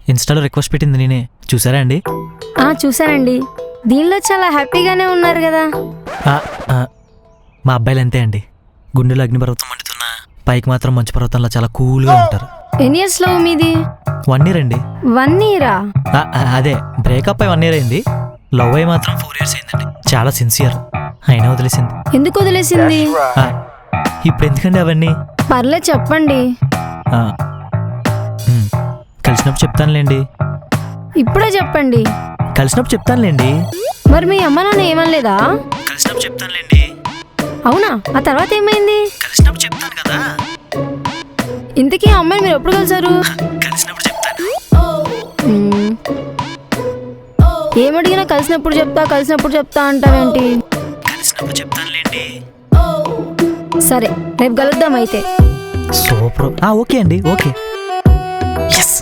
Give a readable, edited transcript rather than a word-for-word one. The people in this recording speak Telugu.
ఇన్స్టాలో రిక్వెస్ట్ పెట్టింది నేనే, చూసారా అండి? చూసానండి. దీనిలో చాలా హ్యాపీగానే ఉన్నారు కదా. ఆ, ఆ, మా అబ్బాయిలు అంతే అండి. గుండెలో అగ్నిపర్వతం మండుతున్నా పైకి మాత్రం మంచు పర్వతంలో చాలా కూల్గా ఉంటారు. ఎన్ని ఇయర్స్ లవ్ మీది? 1 year అండి. 1 year? అదే బ్రేకప్ అయి 1 year అయింది. లవ్ అయి మాత్రం 4 years అయిందండి. చాలా సిన్సియర్. అయినా వదిలేసింది. ఎందుకు వదిలేసింది? ఇప్పుడు ఎందుకండి అవన్నీ? పర్లేదు చెప్పండి. కలిసినప్పుడు చెప్తానులేండి. ఇప్పుడే చెప్పండి. కలిసినప్పుడు చెప్తానులేండి. మరి మీ అమ్మ నాన్న ఏమనలేదా? కలిసినప్పుడు చెప్తానులేండి. అవునా? ఆ తర్వాత ఏమైంది? కలిసినప్పుడు చెప్తాను కదా. ఇంతకీ ఆ అమ్మాయిని మీరు ఎప్పుడు కలిసారు? కలిసినప్పుడు చెప్తాను. ఏమడిగినా కలిసినప్పుడు చెప్తా అంటావేంటి? కలిసినప్పుడు చెప్తానులేండి. సరే రేపు కలుద్దాం అయితే. సూపర్. ఓకే అండి. ఓకే. ఎస్.